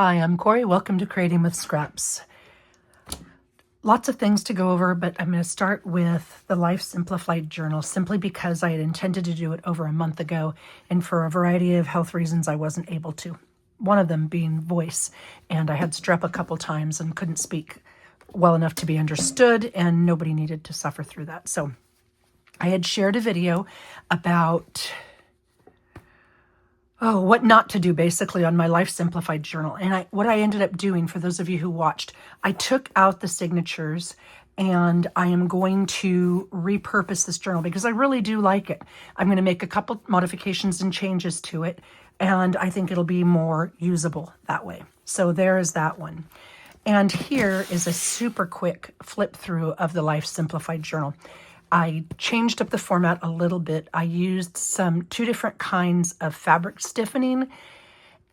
Hi, I'm Corey. Welcome to Creating with Scraps. Lots of things to go over, but I'm going to start with the Life Simplified journal simply because I had intended to do it over a month ago, and for a variety of health reasons, I wasn't able to. One of them being voice, and I had strep a couple times and couldn't speak well enough to be understood, and nobody needed to suffer through that. So I had shared a video about what not to do basically on my Life Simplified journal. And what I ended up doing, for those of you who watched, I took out the signatures and I am going to repurpose this journal because I really do like it. I'm going to make a couple modifications and changes to it, and I think it'll be more usable that way. So there is that one. And here is a super quick flip through of the Life Simplified journal. I changed up the format a little bit. I used two different kinds of fabric stiffening,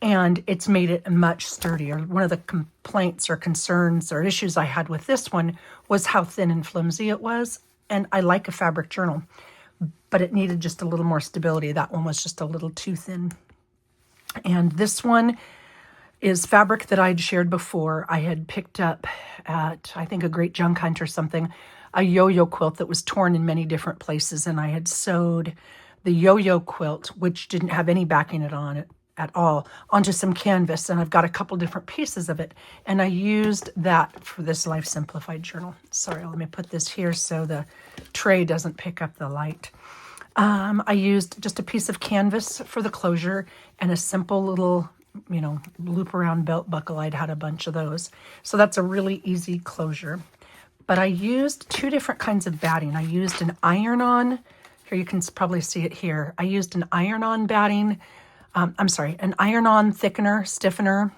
and it's made it much sturdier. One of the complaints or concerns or issues I had with this one was how thin and flimsy it was. And I like a fabric journal, but it needed just a little more stability. That one was just a little too thin. And this one is fabric that I'd shared before. I had picked up at, I think, a Great Junk Hunt or something, a yo-yo quilt that was torn in many different places, and I had sewed the yo-yo quilt, which didn't have any backing on it at all, onto some canvas, and I've got a couple different pieces of it, and I used that for this Life Simplified journal. Sorry, let me put this here so the tray doesn't pick up the light. I used just a piece of canvas for the closure and a simple little loop around belt buckle. I'd had a bunch of those. So that's a really easy closure. But I used two different kinds of batting. I used an iron-on, here you can probably see it here. I used an iron-on batting, an iron-on thickener, stiffener,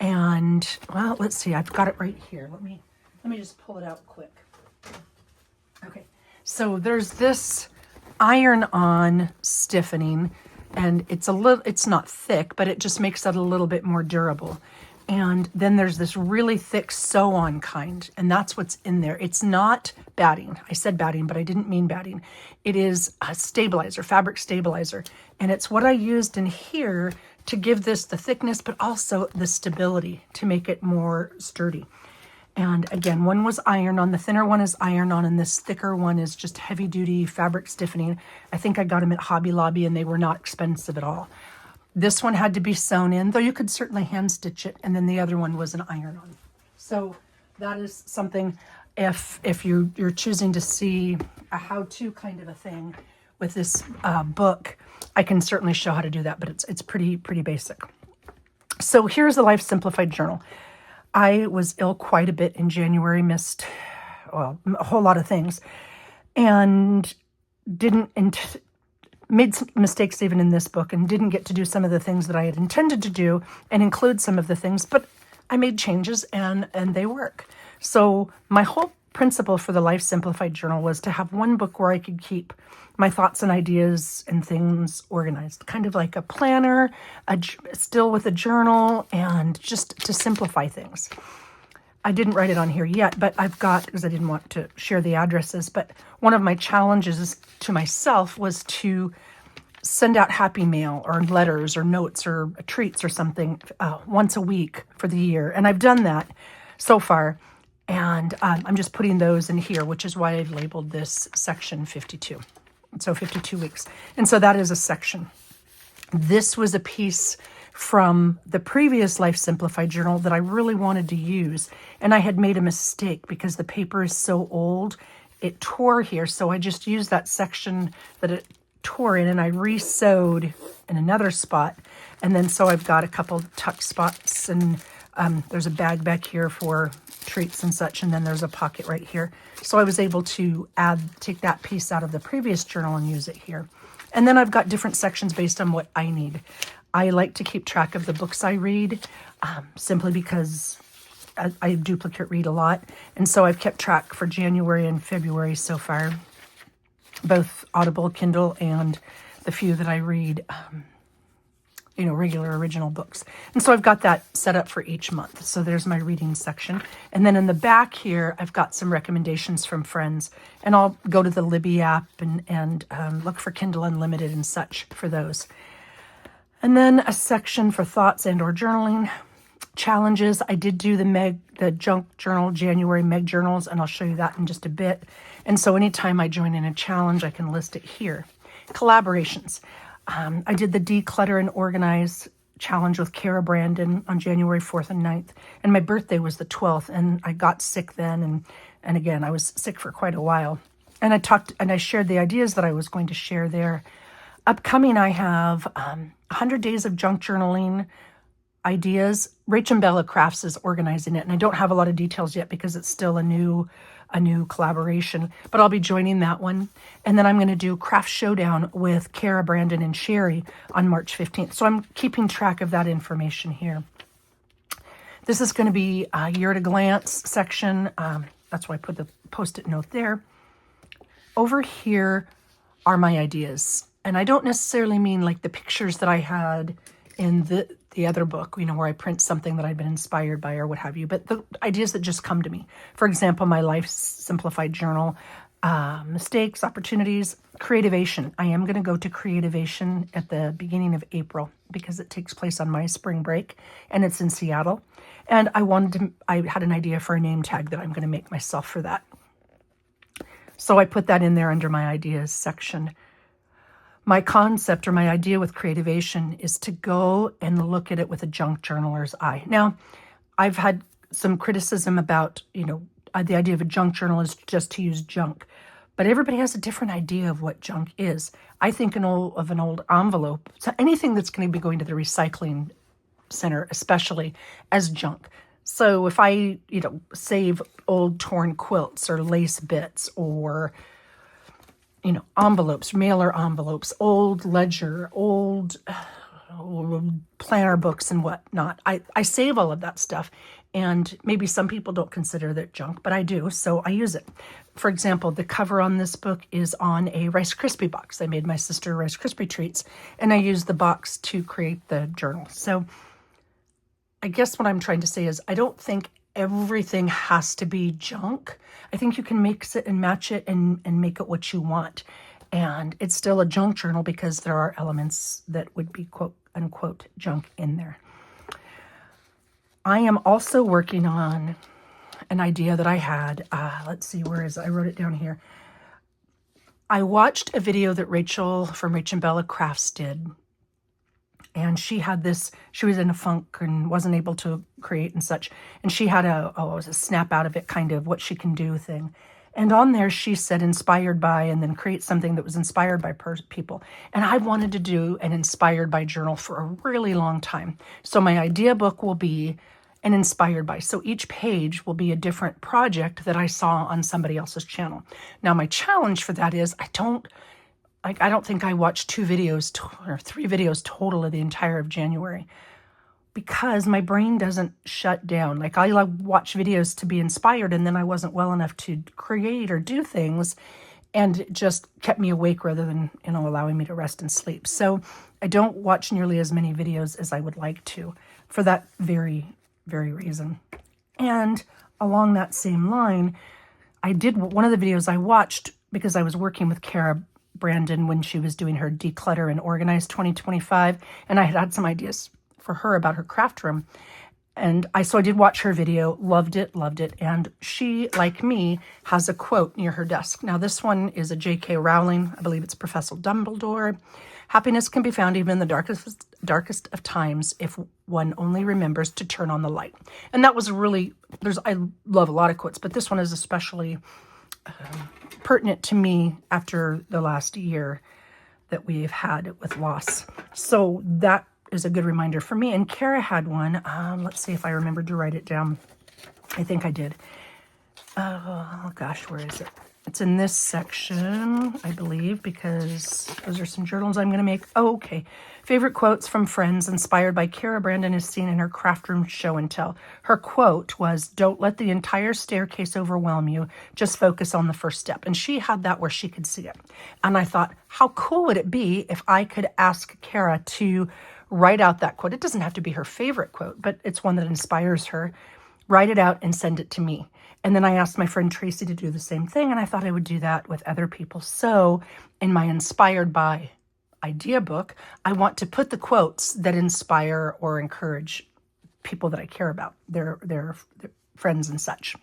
and, well, let's see, I've got it right here. Let me just pull it out quick. Okay, so there's this iron-on stiffening, and it's not thick, but it just makes it a little bit more durable. And then there's this really thick sew-on kind, and that's what's in there. It's not batting. I said batting, but I didn't mean batting. It is a stabilizer, fabric stabilizer. And it's what I used in here to give this the thickness, but also the stability to make it more sturdy. And again, one was iron-on. The thinner one is iron-on, and this thicker one is just heavy-duty fabric stiffening. I think I got them at Hobby Lobby, and they were not expensive at all. This one had to be sewn in, though you could certainly hand stitch it, and then the other one was an iron-on. So that is something, if you're choosing to see a how-to kind of a thing with this book, I can certainly show how to do that, but it's pretty basic. So here's the Life Simplified journal. I was ill quite a bit in January, missed a whole lot of things, and made some mistakes even in this book and didn't get to do some of the things that I had intended to do and include some of the things, but I made changes and they work. So my whole principle for the Life Simplified journal was to have one book where I could keep my thoughts and ideas and things organized, kind of like a planner, still with a journal, and just to simplify things. I didn't write it on here yet, but I've got, because I didn't want to share the addresses, but one of my challenges to myself was to send out happy mail or letters or notes or treats or something once a week for the year. And I've done that so far. And I'm just putting those in here, which is why I've labeled this section 52. So 52 weeks. And so that is a section. This was a piece from the previous Life Simplified journal that I really wanted to use. And I had made a mistake because the paper is so old. It tore here. So I just used that section that it tore in and I re-sewed in another spot. And then so I've got a couple tuck spots, and there's a bag back here for treats and such. And then there's a pocket right here. So I was able to take that piece out of the previous journal and use it here. And then I've got different sections based on what I need. I like to keep track of the books I read, simply because I duplicate read a lot. And so I've kept track for January and February so far, both Audible, Kindle, and the few that I read, regular original books. And so I've got that set up for each month. So there's my reading section. And then in the back here, I've got some recommendations from friends. And I'll go to the Libby app and look for Kindle Unlimited and such for those. And then a section for thoughts and or journaling. Challenges. I did do the junk journal, January Meg journals, and I'll show you that in just a bit. And so anytime I join in a challenge, I can list it here. Collaborations. I did the Declutter and Organize challenge with Kara Brandon on January 4th and 9th. And my birthday was the 12th, and I got sick then. And again, I was sick for quite a while. And I shared the ideas that I was going to share there. Upcoming, I have 100 days of junk journaling ideas. Rachel Bella Crafts is organizing it, and I don't have a lot of details yet because it's still a new collaboration, but I'll be joining that one. And then I'm going to do Craft Showdown with Kara, Brandon, and Sherry on March 15th. So I'm keeping track of that information here. This is going to be a year at a glance section. That's why I put the Post-it note there. Over here are my ideas. And I don't necessarily mean like the pictures that I had in the other book, where I print something that I've been inspired by or what have you, but the ideas that just come to me. For example, my Life Simplified journal, mistakes, opportunities, Creativation. I am going to go to Creativation at the beginning of April because it takes place on my spring break and it's in Seattle. And I had an idea for a name tag that I'm going to make myself for that. So I put that in there under my ideas section. My concept or my idea with Creativation is to go and look at it with a junk journaler's eye. Now, I've had some criticism about, the idea of a junk journal is just to use junk. But everybody has a different idea of what junk is. I think of an old envelope, so anything that's going to be going to the recycling center, especially, as junk. So if I, save old torn quilts or lace bits or envelopes, mailer envelopes, old ledger, old planner books and whatnot. I save all of that stuff. And maybe some people don't consider that junk, but I do, so I use it. For example, the cover on this book is on a Rice Krispie box. I made my sister Rice Krispie treats, and I used the box to create the journal. So I guess what I'm trying to say is I don't think everything has to be junk. I think you can mix it and match it and make it what you want. And it's still a junk journal because there are elements that would be quote unquote junk in there. I am also working on an idea that I had. Let's see, where is it? I wrote it down here. I watched a video that Rachel from Rachel Bella Crafts did. And she had this, she was in a funk and wasn't able to create and such. And she had it was a snap out of it kind of what she can do thing. And on there, she said inspired by, and then create something that was inspired by people. And I wanted to do an inspired by journal for a really long time. So my idea book will be an inspired by. So each page will be a different project that I saw on somebody else's channel. Now my challenge for that is I don't think I watched 2 videos or 3 videos total of the entire of January because my brain doesn't shut down. Like I watch videos to be inspired and then I wasn't well enough to create or do things and it just kept me awake rather than, allowing me to rest and sleep. So I don't watch nearly as many videos as I would like to for that very, very reason. And along that same line, I did one of the videos I watched because I was working with Kara Brandon when she was doing her Declutter and Organize 2025. And I had some ideas for her about her craft room. And so I did watch her video, loved it. And she, like me, has a quote near her desk. Now this one is a J.K. Rowling. I believe it's Professor Dumbledore. Happiness can be found even in the darkest of times if one only remembers to turn on the light. And that was really, I love a lot of quotes, but this one is especially pertinent to me after the last year that we've had with loss. So that is a good reminder for me. And Kara had one. Let's see if I remember to write it down. I think I did. Oh gosh, where is it? It's in this section, I believe, because those are some journals I'm going to make. Oh, okay. Favorite quotes from friends inspired by Kara Brandon is seen in her craft room show and tell. Her quote was, "Don't let the entire staircase overwhelm you. Just focus on the first step." And she had that where she could see it. And I thought, how cool would it be if I could ask Kara to write out that quote? It doesn't have to be her favorite quote, but it's one that inspires her. Write it out and send it to me. And then I asked my friend Tracy to do the same thing, and I thought I would do that with other people. So in my Inspired By idea book, I want to put the quotes that inspire or encourage people that I care about, their friends and such.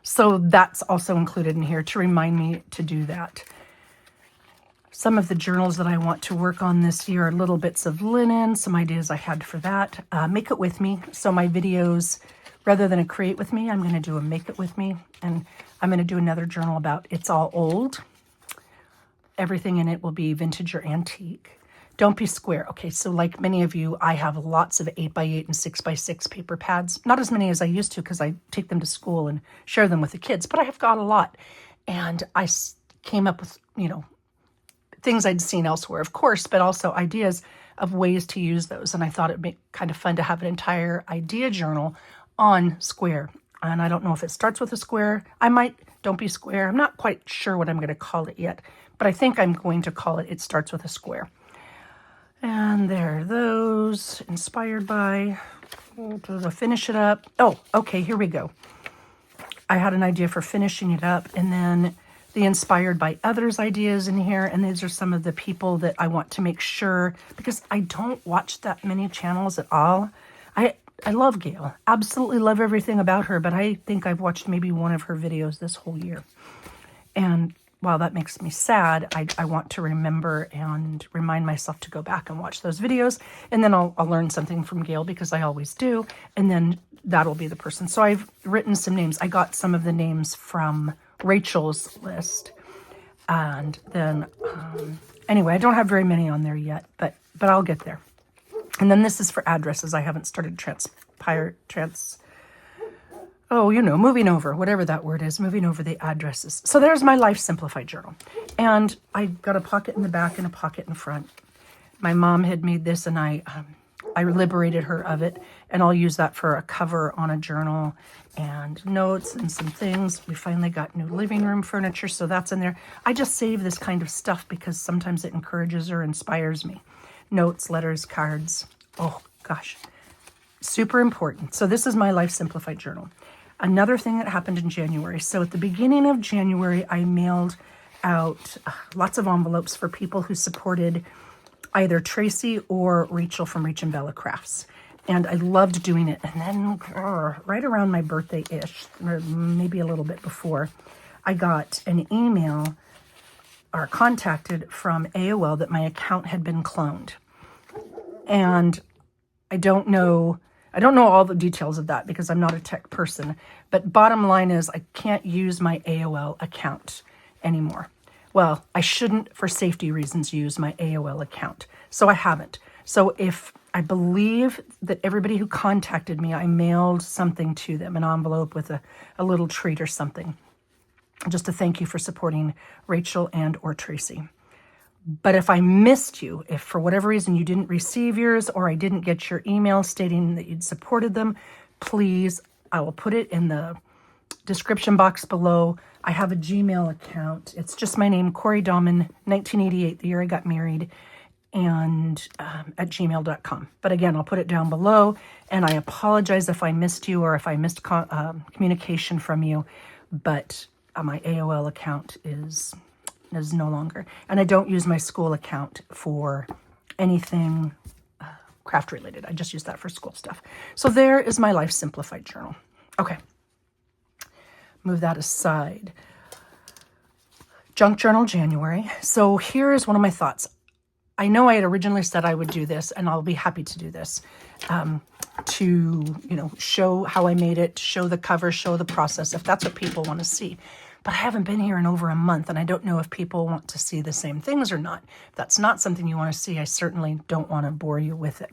So that's also included in here to remind me to do that. Some of the journals that I want to work on this year are little bits of linen, some ideas I had for that. Make it with me. So my videos, rather than a create with me, I'm going to do a make it with me. And I'm going to do another journal about it's all old. Everything in it will be vintage or antique. Don't be square. Okay, so like many of you, I have lots of 8x8 and 6x6 paper pads. Not as many as I used to because I take them to school and share them with the kids, but I have got a lot. And I came up with, things I'd seen elsewhere, of course, but also ideas of ways to use those. And I thought it'd be kind of fun to have an entire idea journal on square. And I don't know if it starts with a square. I might, don't be square. I'm not quite sure what I'm going to call it yet, but I think I'm going to call it starts with a square. And there are those, inspired by, to finish it up. Oh, okay, here we go. I had an idea for finishing it up, and then the inspired by others ideas in here. And these are some of the people that I want to make sure, because I don't watch that many channels at all. I love Gail, absolutely love everything about her, but I think I've watched maybe one of her videos this whole year. And while that makes me sad, I want to remember and remind myself to go back and watch those videos. And then I'll learn something from Gail, because I always do. And then that'll be the person. So I've written some names. I got some of the names from Rachel's list. And then, anyway, I don't have very many on there yet, but I'll get there. And then this is for addresses. I haven't started moving over, whatever that word is, moving over the addresses. So there's my Life Simplified journal. And I got a pocket in the back and a pocket in front. My mom had made this, and I liberated her of it, and I'll use that for a cover on a journal and notes and some things. We finally got new living room furniture, so that's in there. I just save this kind of stuff because sometimes it encourages or inspires me. Notes, letters, cards. Oh, gosh. Super important. So this is my Life Simplified journal. Another thing that happened in January. So at the beginning of January, I mailed out lots of envelopes for people who supported either Tracy or Rachel from Reach and Bella Crafts. And I loved doing it. And then right around my birthday-ish, or maybe a little bit before, I got an email or contacted from AOL that my account had been cloned. And I don't know all the details of that because I'm not a tech person. But bottom line is I can't use my AOL account anymore. Well, I shouldn't, for safety reasons, use my AOL account. So I haven't. So if I believe that everybody who contacted me, I mailed something to them, an envelope with a little treat or something, just to thank you for supporting Rachel and or Tracy. But if I missed you, if for whatever reason you didn't receive yours or I didn't get your email stating that you'd supported them, please, I will put it in the description box below. I have a Gmail account. It's just my name, Corey Dahman, 1988, the year I got married, and at gmail.com. But again, I'll put it down below, and I apologize if I missed you or if I missed communication from you, but my AOL account is no longer. And I don't use my school account for anything craft related. I just use that for school stuff. So there is my Life Simplified journal. Okay. Move that aside. Junk journal, January. So here is one of my thoughts. I know I had originally said I would do this, and I'll be happy to do this, to, show how I made it, show the cover, show the process, if that's what people want to see. But I haven't been here in over a month, and I don't know if people want to see the same things or not. If that's not something you want to see, I certainly don't want to bore you with it.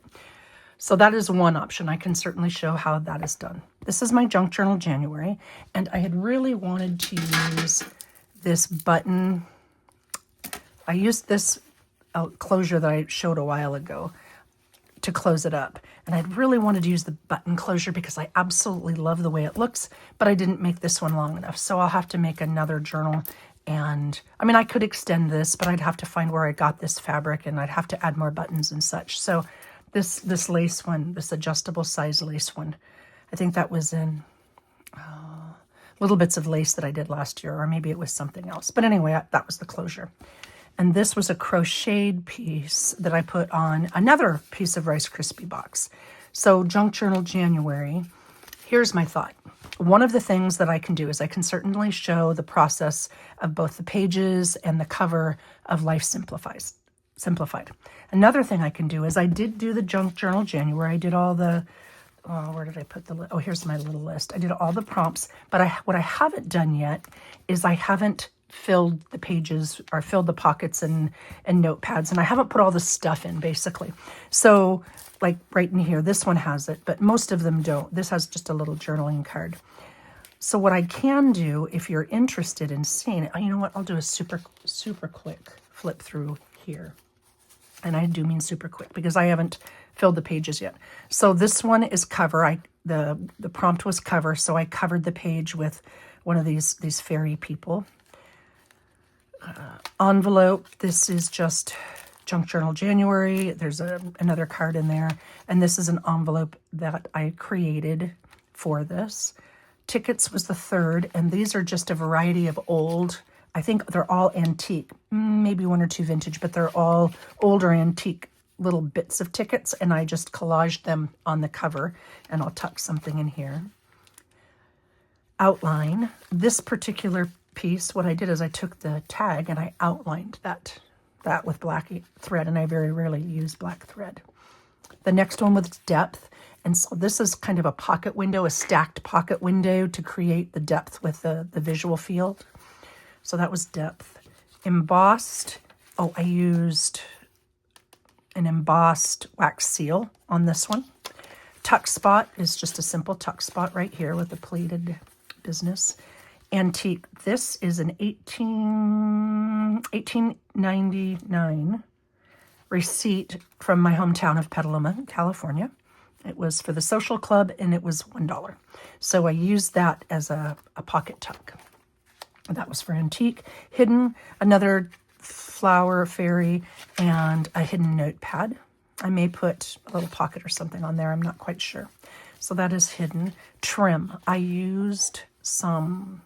So that is one option. I can certainly show how that is done. This is my junk journal, January, and I had really wanted to use this button. I used this closure that I showed a while ago to close it up. And I really wanted to use the button closure because I absolutely love the way it looks, but I didn't make this one long enough. So I'll have to make another journal. And I mean, I could extend this, but I'd have to find where I got this fabric, and I'd have to add more buttons and such. So this lace one, this adjustable size lace one, I think that was in little bits of lace that I did last year, or maybe it was something else. But anyway, that was the closure. And this was a crocheted piece that I put on another piece of Rice Krispie box. So junk journal January, here's my thought. One of the things that I can do is I can certainly show the process of both the pages and the cover of Life Simplified. Another thing I can do is I did do the junk journal January. I did all the, where did I put the, oh, here's my little list. I did all the prompts, but what I haven't done yet is I haven't filled the pages or filled the pockets and notepads, and I haven't put all the stuff in basically. So like right in here, this one has it, but most of them don't. This has just a little journaling card. So what I can do, if you're interested in seeing it, you know what, I'll do a super quick flip through here. And I do mean super quick because I haven't filled the pages yet. So this one is cover. The prompt was cover, so I covered the page with one of these fairy people. Envelope, this is just junk journal January. There's another card in there, and this is an envelope that I created for this. Tickets was the third, and these are just a variety of old, I think they're all antique, maybe one or two vintage, but they're all older antique little bits of tickets, and I just collaged them on the cover, and I'll tuck something in here. Outline, this particular piece, what I did is I took the tag and I outlined that with black thread, and I very rarely use black thread. The next one was depth, and so this is kind of a pocket window, a stacked pocket window to create the depth with the visual field. So that was depth. Embossed, I used an embossed wax seal on this one. Tuck spot is just a simple tuck spot right here with the pleated business. Antique, this is an 1899 receipt from my hometown of Petaluma, California. It was for the social club, and it was $1. So I used that as a pocket tuck. That was for antique. Hidden, another flower fairy, and a hidden notepad. I may put a little pocket or something on there. I'm not quite sure. So that is hidden. Trim, I some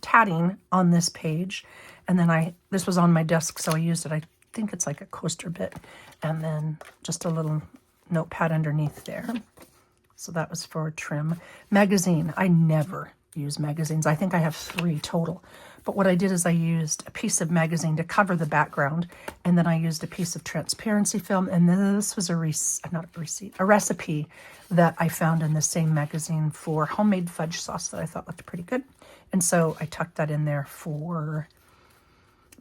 tatting on this page, and then this was on my desk, so I used it. I think it's like a coaster bit, and then just a little notepad underneath there. So that was for trim. Magazine, I never use magazines. I think I have 3 total, but what I did is I used a piece of magazine to cover the background, and then I used a piece of transparency film, and then this was a recipe that I found in the same magazine for homemade fudge sauce that I thought looked pretty good. And so I tucked that in there for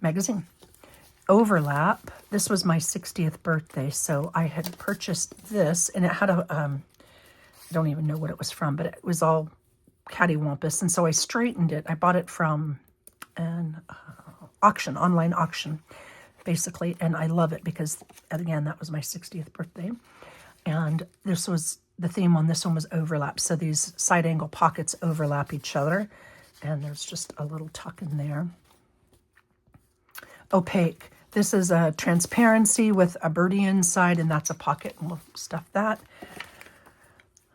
magazine. Overlap, this was my 60th birthday, so I had purchased this, and it had I don't even know what it was from, but it was all cattywampus, and so I straightened it. I bought it from an online auction, basically, and I love it because, again, that was my 60th birthday, and this was, the theme on this one was overlap, so these side angle pockets overlap each other, and there's just a little tuck in there. Opaque, this is a transparency with a birdie inside, and that's a pocket, and we'll stuff that.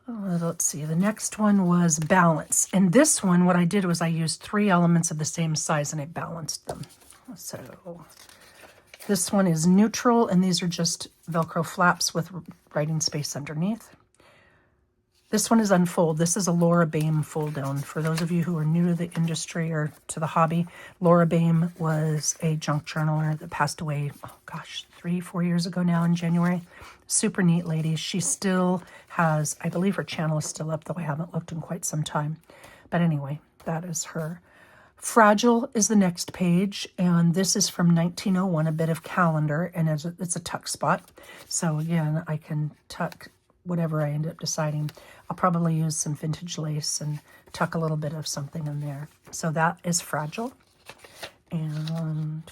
Let's see, the next one was balance. And this one, what I did was I used 3 elements of the same size and I balanced them. So this one is neutral, and these are just Velcro flaps with writing space underneath. This one is unfold. This is a Laura Baim fold down. For those of you who are new to the industry or to the hobby, Laura Baim was a junk journaler that passed away, 3-4 years ago now in January. Super neat lady. She still has, I believe her channel is still up, though I haven't looked in quite some time. But anyway, that is her. Fragile is the next page, and this is from 1901, a bit of calendar, and it's a tuck spot. So again, I can tuck whatever I end up deciding. I'll probably use some vintage lace and tuck a little bit of something in there. So that is Fragile. And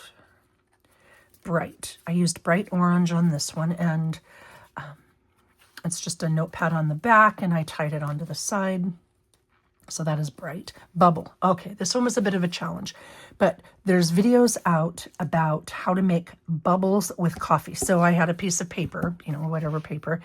Bright. I used bright orange on this one, and it's just a notepad on the back, and I tied it onto the side. So that is Bright. Bubble. Okay, this one was a bit of a challenge, but there's videos out about how to make bubbles with coffee. So I had a piece of paper, whatever paper,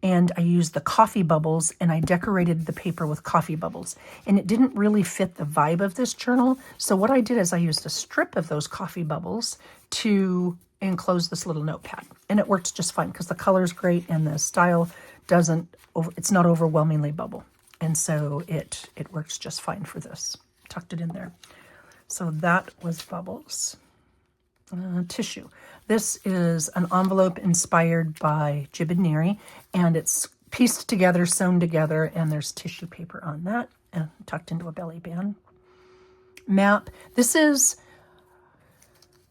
and I used the coffee bubbles, and I decorated the paper with coffee bubbles, and it didn't really fit the vibe of this journal. So what I did is I used a strip of those coffee bubbles to enclose this little notepad, and it worked just fine because the color is great and the style it's not overwhelmingly bubble. And so it works just fine for this. Tucked it in there. So that was bubbles. Tissue. This is an envelope inspired by Jib and Neri, and it's pieced together, sewn together, and there's tissue paper on that and tucked into a belly band. Map. This is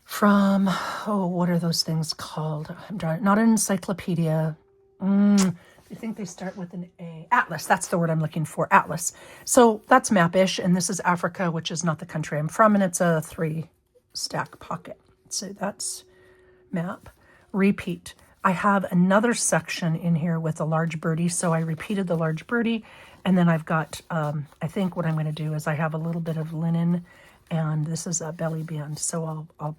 from, what are those things called? Not an encyclopedia. I think they start with an A. Atlas, that's the word I'm looking for, Atlas. So that's map-ish, and this is Africa, which is not the country I'm from, and it's a 3-stack pocket. So that's map. Repeat. I have another section in here with a large birdie, so I repeated the large birdie, and then I've got, I think what I'm going to do is I have a little bit of linen, and this is a belly band, so I'll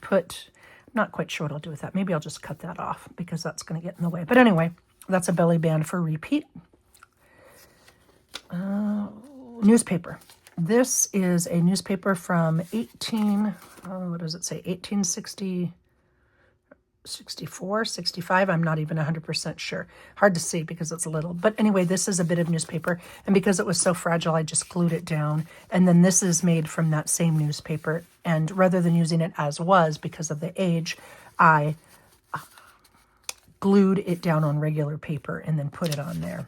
put, I'm not quite sure what I'll do with that. Maybe I'll just cut that off because that's going to get in the way. But anyway, that's a belly band for repeat. Newspaper. This is a newspaper from 1860, 64, 65. I'm not even 100% sure. Hard to see because it's little. But anyway, this is a bit of newspaper. And because it was so fragile, I just glued it down. And then this is made from that same newspaper. And rather than using it as was because of the age, I glued it down on regular paper and then put it on there.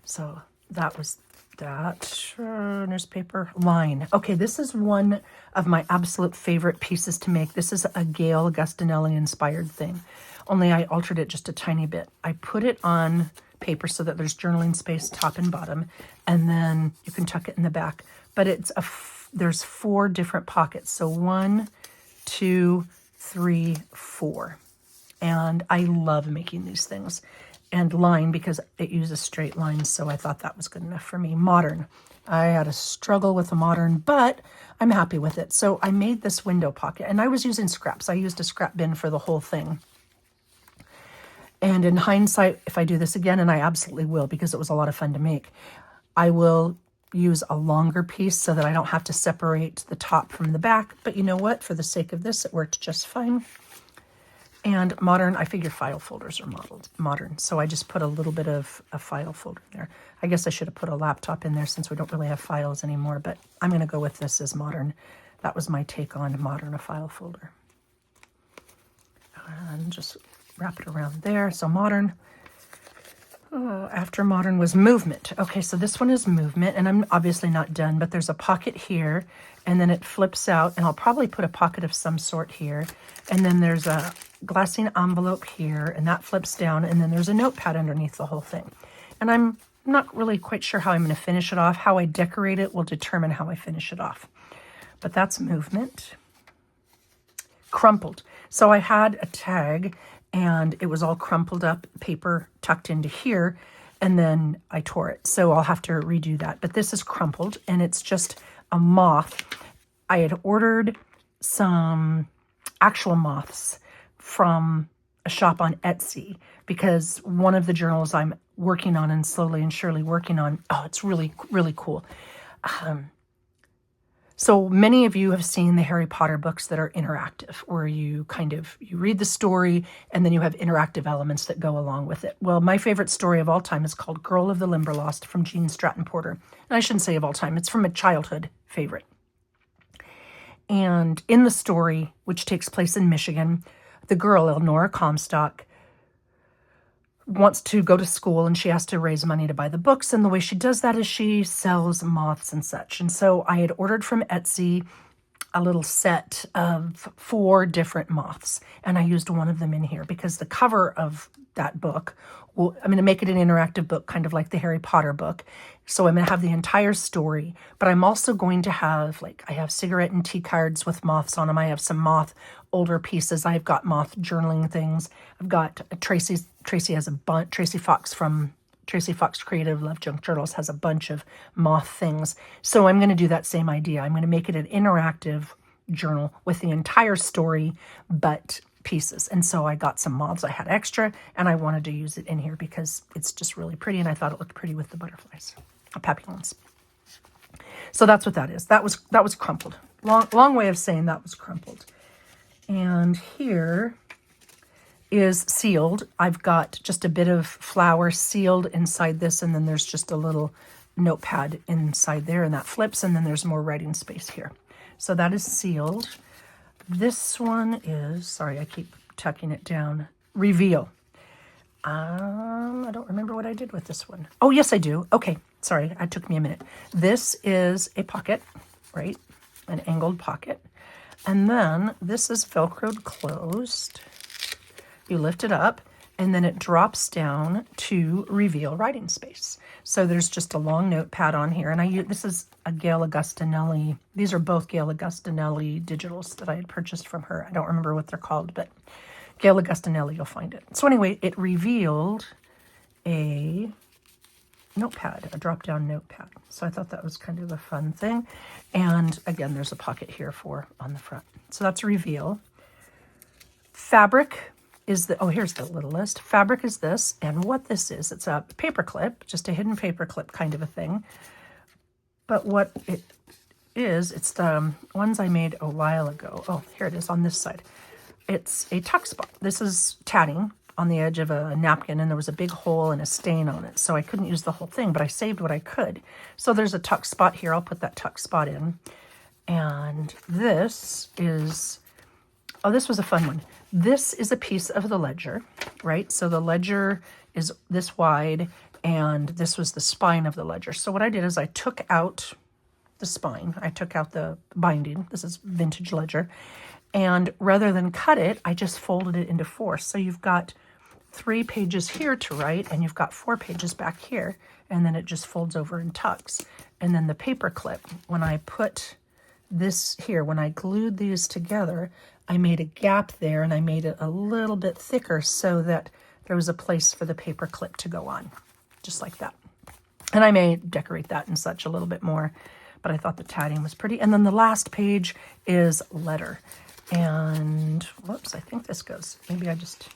So that was that. Newspaper. Line. Okay, this is one of my absolute favorite pieces to make. This is a Gail Gustinelli inspired thing, only I altered it just a tiny bit. I put it on paper so that there's journaling space top and bottom, and then you can tuck it in the back. But there's 4 different pockets. So 1, 2, 3, 4. And I love making these things. And line, because it uses straight lines, so I thought that was good enough for me. Modern. I had a struggle with a modern, but I'm happy with it. So I made this window pocket, and I was using scraps. I used a scrap bin for the whole thing. And in hindsight, if I do this again, and I absolutely will because it was a lot of fun to make, I will use a longer piece so that I don't have to separate the top from the back. But you know what? For the sake of this, it worked just fine. And modern, I figure file folders are modern. So I just put a little bit of a file folder in there. I guess I should have put a laptop in there since we don't really have files anymore, but I'm going to go with this as modern. That was my take on modern, a file folder. And just wrap it around there. So modern. After modern was movement. Okay, so this one is movement, and I'm obviously not done, but there's a pocket here, and then it flips out, and I'll probably put a pocket of some sort here, and then there's a glassine envelope here, and that flips down, and then there's a notepad underneath the whole thing. And I'm not really quite sure how I'm going to finish it off. How I decorate it will determine how I finish it off. But that's movement. Crumpled. So I had a tag, and it was all crumpled up, paper tucked into here, and then I tore it. So I'll have to redo that. But this is crumpled, and it's just a moth. I had ordered some actual moths from a shop on Etsy because one of the journals I'm working on and slowly and surely working on, it's really, really cool. So many of you have seen the Harry Potter books that are interactive, where you read the story and then you have interactive elements that go along with it. Well, my favorite story of all time is called Girl of the Limberlost from Jean Stratton Porter. And I shouldn't say of all time, it's from a childhood favorite. And in the story, which takes place in Michigan, the girl, Elnora Comstock, wants to go to school and she has to raise money to buy the books. And the way she does that is she sells moths and such. And so I had ordered from Etsy a little set of 4 different moths. And I used one of them in here because the cover of that book, I'm going to make it an interactive book, kind of like the Harry Potter book. So I'm going to have the entire story, but I'm also going to have, I have cigarette and tea cards with moths on them. I have some moth older pieces. I've got moth journaling things. I've got Tracy has a bunch. Tracy Fox from Tracy Fox Creative Love Junk Journals has a bunch of moth things. So I'm going to do that same idea. I'm going to make it an interactive journal with the entire story, but pieces. And so I got some moths I had extra, and I wanted to use it in here because it's just really pretty, and I thought it looked pretty with the butterflies, papillons. So that's what that is. That was crumpled. Long way of saying that was crumpled. And here is sealed. I've got just a bit of flour sealed inside this, and then there's just a little notepad inside there, and that flips, and then there's more writing space here. So that is sealed. This one is, sorry, I keep tucking it down, Reveal. I don't remember what I did with this one. Oh, yes, I do. Okay, sorry, it took me a minute. This is a pocket, right? An angled pocket. And then this is Velcroed closed. You lift it up, and then it drops down to reveal writing space. So there's just a long notepad on here, and this is a Gail Augustinelli. These are both Gail Augustinelli digitals that I had purchased from her. I don't remember what they're called, but Gail Augustinelli, you'll find it. So anyway, it revealed a notepad, a drop-down notepad. So I thought that was kind of a fun thing. And again, there's a pocket here on the front. So that's Reveal. Fabric is here's the little list. Fabric is this, and what this is, it's a paper clip, just a hidden paper clip kind of a thing. But what it is, it's the ones I made a while ago. Oh, here it is on this side. It's a tuck spot. This is tatting on the edge of a napkin, and there was a big hole and a stain on it, so I couldn't use the whole thing, but I saved what I could. So there's a tuck spot here. I'll put that tuck spot in. And this is, oh, this was a fun one. This is a piece of the ledger, right? So the ledger is this wide, and this was the spine of the ledger. So what I did is I took out the spine. I took out the binding. This is vintage ledger. And rather than cut it, I just folded it into 4. So you've got 3 pages here to write, and you've got 4 pages back here, and then it just folds over and tucks. And then the paper clip, when I put this here, when I glued these together, I made a gap there, and I made it a little bit thicker so that there was a place for the paper clip to go on, just like that. And I may decorate that and such a little bit more, but I thought the tatting was pretty. And then the last page is letter. And whoops, I think this goes, maybe I didn't.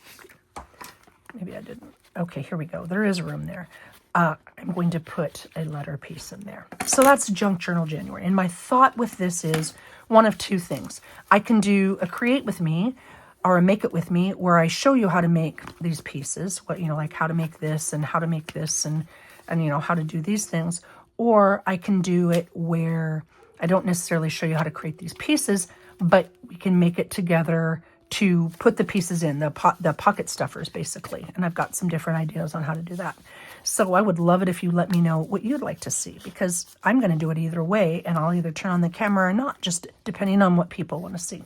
Okay, here we go. There is room there. I'm going to put a letter piece in there. So that's Junk Journal January. And my thought with this is one of 2 things. I can do a create with me or a make it with me where I show you how to make these pieces, like how to make this and how to make this and how to do these things. Or I can do it where I don't necessarily show you how to create these pieces, but we can make it together to put the pieces in, the pocket stuffers, basically. And I've got some different ideas on how to do that. So I would love it if you let me know what you'd like to see, because I'm going to do it either way, and I'll either turn on the camera or not, just depending on what people want to see.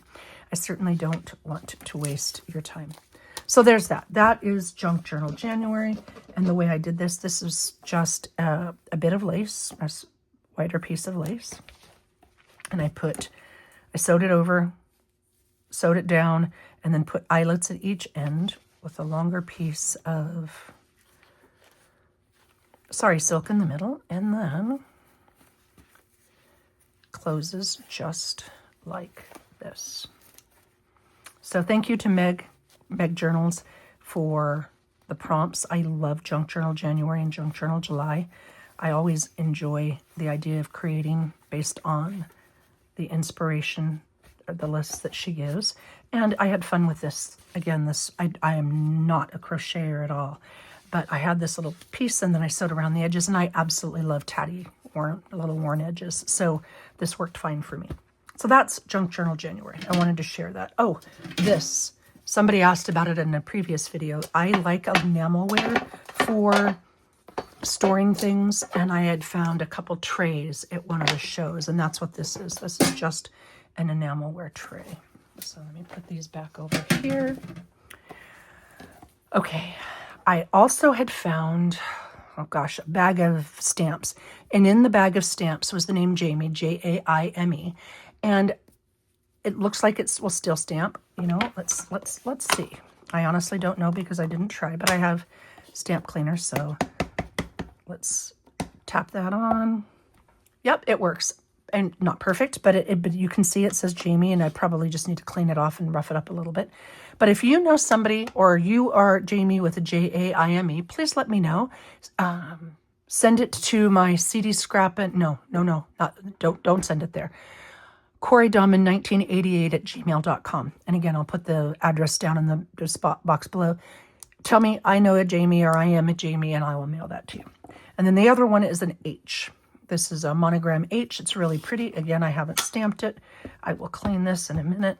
I certainly don't want to waste your time. So there's that. That is Junk Journal January. And the way I did this is just a bit of lace, a wider piece of lace. And I sewed it over, sewed it down, and then put eyelets at each end with a longer piece of silk in the middle, and then closes just like this. So thank you to Meg Journals for the prompts. I love Junk Journal January and Junk Journal July. I always enjoy the idea of creating based on the inspiration, the lists that she gives. And I had fun with this. Again, I am not a crocheter at all, but I had this little piece, and then I sewed around the edges, and I absolutely love little worn edges. So this worked fine for me. So that's Junk Journal January. I wanted to share that. Oh, this. Somebody asked about it in a previous video. I like enamelware for storing things, and I had found a couple trays at one of the shows, and that's what this is. This is just an enamelware tray. So let me put these back over here. Okay, I also had found, a bag of stamps, and in the bag of stamps was the name Jamie, Jaime, and it looks like it will still stamp. Let's see. I honestly don't know because I didn't try, but I have stamp cleaner, so let's tap that on. Yep, it works. And not perfect, but you can see it says Jamie, and I probably just need to clean it off and rough it up a little bit. But if you know somebody, or you are Jamie with a Jaime, please let me know. Send it to my CD scrap. Don't send it there. CoreyDahman1988 at gmail.com. And again, I'll put the address down in the spot box below. Tell me I know a Jamie or I am a Jamie, and I will mail that to you. And then the other one is an H. This is a monogram H. It's really pretty. Again, I haven't stamped it. I will clean this in a minute.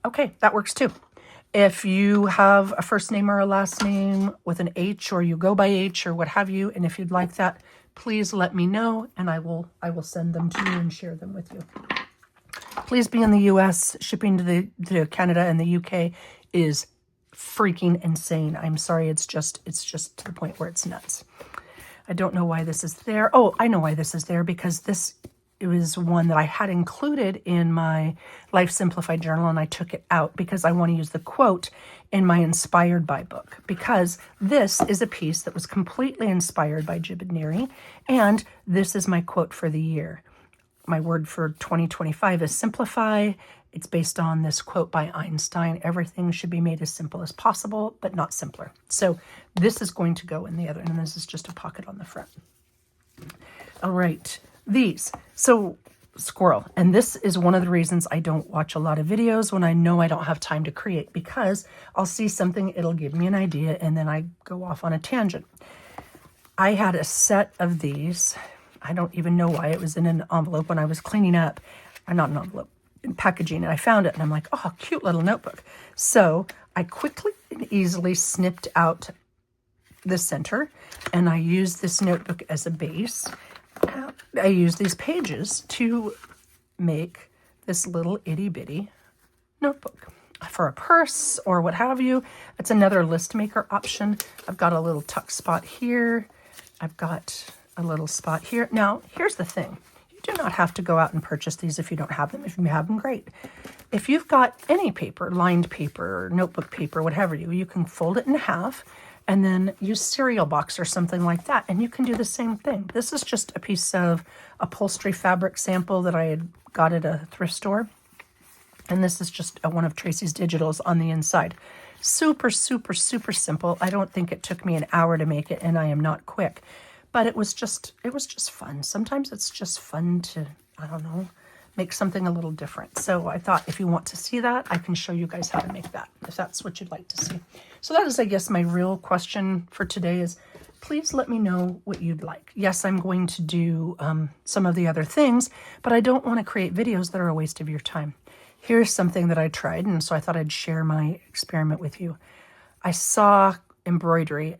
Okay, that works too. If you have a first name or a last name with an H, or you go by H or what have you, and if you'd like that, please let me know, and I will send them to you and share them with you. Please be in the US. Shipping to Canada and the UK is freaking insane. I'm sorry, it's just to the point where it's nuts. I don't know why this is there. Oh, I know why this is there, because it was one that I had included in my Life Simplified journal, and I took it out because I want to use the quote in my Inspired by book, because this is a piece that was completely inspired by Jib and Neri, and this is my quote for the year. My word for 2025 is simplify. It's based on this quote by Einstein: everything should be made as simple as possible, but not simpler. So this is going to go in the other, and this is just a pocket on the front. All right. These. So squirrel. And this is one of the reasons I don't watch a lot of videos when I know I don't have time to create, because I'll see something, it'll give me an idea, and then I go off on a tangent. I had a set of these. I don't even know why. It was in an envelope when I was cleaning up. Not an envelope, in packaging, and I found it, and I'm like, oh, cute little notebook. So I quickly and easily snipped out the center, and I used this notebook as a base. I use these pages to make this little itty bitty notebook for a purse or what have you. It's another list maker option. I've got a little tuck spot here. I've got a little spot here. Now, here's the thing. You do not have to go out and purchase these if you don't have them. If you have them, great. If you've got any paper, lined paper, notebook paper, whatever you can fold it in half and then use cereal box or something like that, and you can do the same thing. This is just a piece of upholstery fabric sample that I had got at a thrift store, and this is just one of Tracy's digitals on the inside. Super, super, super simple. I don't think it took me an hour to make it, and I am not quick, but it was just fun. Sometimes it's just fun to, I don't know, make something a little different. So I thought, if you want to see that, I can show you guys how to make that, if that's what you'd like to see. So that is, I guess, my real question for today is, please let me know what you'd like. Yes, I'm going to do some of the other things, but I don't want to create videos that are a waste of your time. Here's something that I tried, and so I thought I'd share my experiment with you. I saw embroidery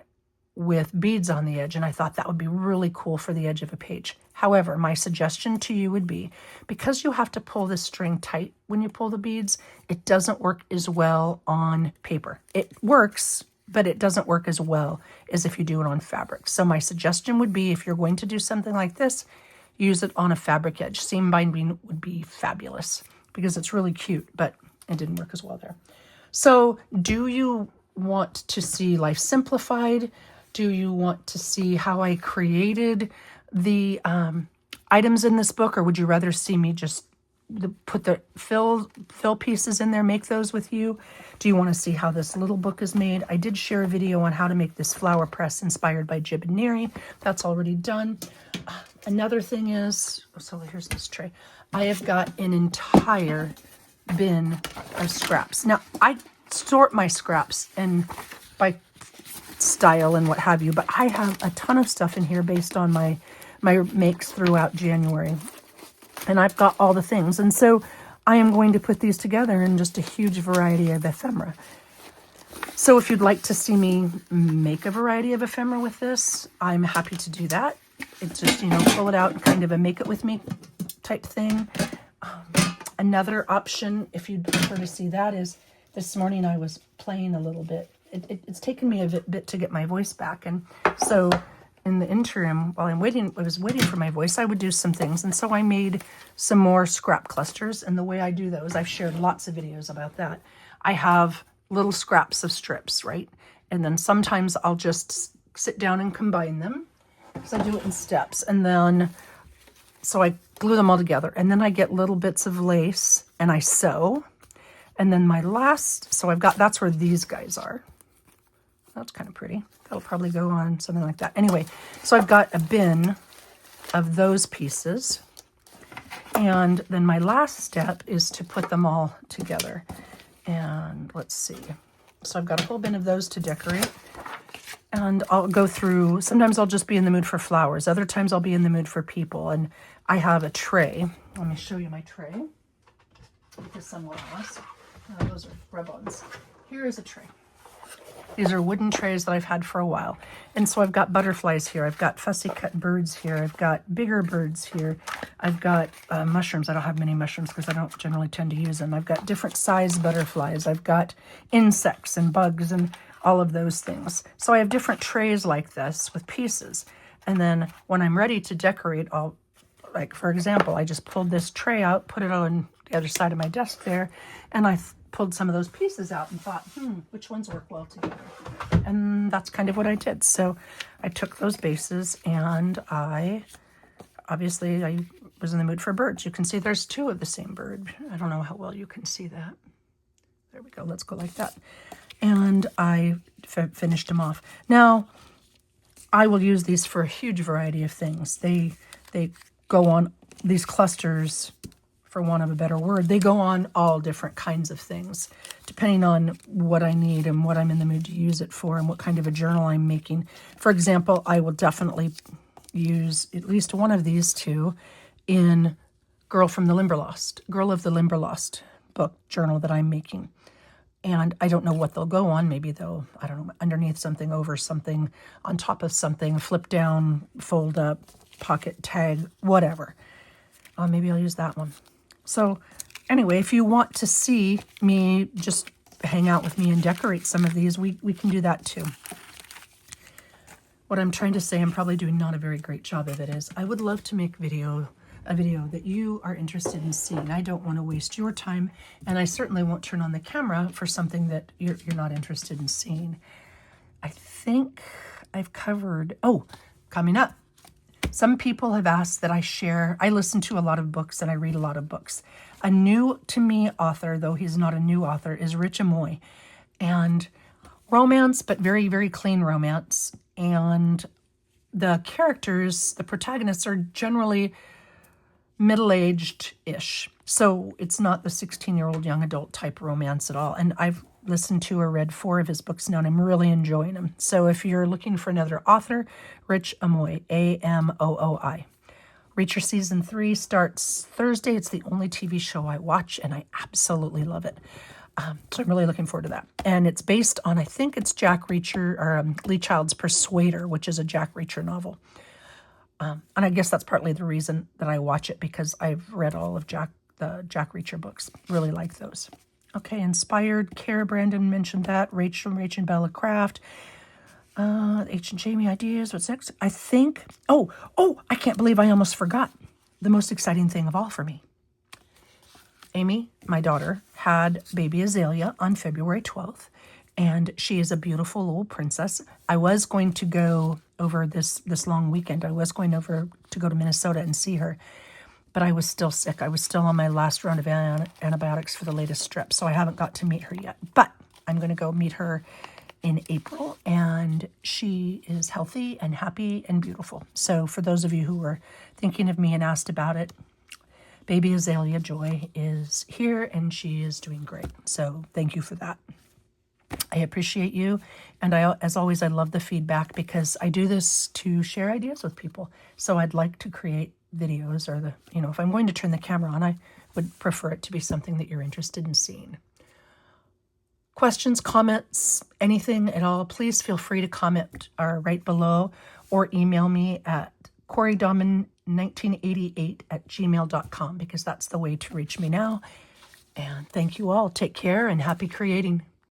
with beads on the edge, and I thought that would be really cool for the edge of a page. However, my suggestion to you would be, because you have to pull this string tight when you pull the beads, it doesn't work as well on paper. It works, but it doesn't work as well as if you do it on fabric. So my suggestion would be, if you're going to do something like this, use it on a fabric edge. Seam binding would be fabulous because it's really cute, but it didn't work as well there. So do you want to see Life Simplified? Do you want to see how I created the items in this book, or would you rather see me just put the fill pieces in there, make those with you? Do you want to see how this little book is made? I did share a video on how to make this flower press inspired by Jib and Neri. That's already done. Another thing is, so here's this tray. I have got an entire bin of scraps. Now, I sort my scraps and by style and what have you, but I have a ton of stuff in here based on my makes throughout January, and I've got all the things, and so I am going to put these together in just a huge variety of ephemera. So if you'd like to see me make a variety of ephemera with this, I'm happy to do that. It's just, pull it out and kind of a make it with me type thing. Another option, if you'd prefer to see that, is this morning I was playing a little bit. It's taken me a bit to get my voice back, and so in the interim, while I was waiting for my voice, I would do some things, and so I made some more scrap clusters. And the way I do those, I've shared lots of videos about that. I have little scraps of strips, right? And then sometimes I'll just sit down and combine them, because I do it in steps, and then so I glue them all together, and then I get little bits of lace and I sew, and then my last, so I've got, that's where these guys are. That's kind of pretty. That'll probably go on something like that. Anyway, so I've got a bin of those pieces. And then my last step is to put them all together. And let's see. So I've got a whole bin of those to decorate. And I'll go through, sometimes I'll just be in the mood for flowers. Other times I'll be in the mood for people. And I have a tray. Let me show you my tray. Because somewhere else. Those are rub-ons. Here is a tray. These are wooden trays that I've had for a while. And so I've got butterflies here. I've got fussy cut birds here. I've got bigger birds here. I've got mushrooms. I don't have many mushrooms because I don't generally tend to use them. I've got different size butterflies. I've got insects and bugs and all of those things. So I have different trays like this with pieces. And then when I'm ready to decorate, I'll, like for example, I just pulled this tray out, put it on the other side of my desk there, and I pulled some of those pieces out and thought, which ones work well together? And that's kind of what I did. So I took those bases and I was in the mood for birds. You can see there's two of the same bird. I don't know how well you can see that. There we go. Let's go like that. And I finished them off. Now, I will use these for a huge variety of things. They go on these clusters, for want of a better word, they go on all different kinds of things, depending on what I need and what I'm in the mood to use it for and what kind of a journal I'm making. For example, I will definitely use at least one of these two in Girl of the Limberlost book journal that I'm making. And I don't know what they'll go on. Maybe they'll, I don't know, underneath something, over something, on top of something, flip down, fold up, pocket tag, whatever. Maybe I'll use that one. So anyway, if you want to see me just hang out with me and decorate some of these, we can do that too. What I'm trying to say, I'm probably doing not a very great job of it, is I would love to make a video that you are interested in seeing. I don't want to waste your time, and I certainly won't turn on the camera for something that you're not interested in seeing. I think I've covered, coming up. Some people have asked that I listen to a lot of books and I read a lot of books. A new to me author, though he's not a new author, is Rich Amoy. And romance, but very, very clean romance. And the characters, the protagonists, are generally middle-aged-ish. So it's not the 16-year-old young adult type romance at all. And I've listened to or read 4 of his books now, and I'm really enjoying them. So if you're looking for another author, Rich Amoy, Amooi. Reacher Season 3 starts Thursday. It's the only TV show I watch, and I absolutely love it. So I'm really looking forward to that. And it's based on, I think it's Jack Reacher, or Lee Child's Persuader, which is a Jack Reacher novel. And I guess that's partly the reason that I watch it, because I've read all of the Jack Reacher books. Really like those. Okay, Inspired, Kara Brandon mentioned that. Rachel and Bella Craft. H and Jamie Ideas. What's next? I think, I can't believe I almost forgot the most exciting thing of all for me. Amy, my daughter, had baby Azalea on February 12th, and she is a beautiful little princess. I was going to go over this long weekend. I was going over to go to Minnesota and see her, but I was still sick. I was still on my last round of antibiotics for the latest strep, so I haven't got to meet her yet. But I'm going to go meet her in April, and she is healthy and happy and beautiful. So for those of you who were thinking of me and asked about it, baby Azalea Joy is here, and she is doing great. So thank you for that. I appreciate you, and as always, I love the feedback, because I do this to share ideas with people. So I'd like to create videos, or if I'm going to turn the camera on, I would prefer it to be something that you're interested in seeing. Questions, comments, anything at all, please feel free to comment right below, or email me at CoreyDahman1988@gmail.com, because that's the way to reach me now. And thank you all. Take care and happy creating.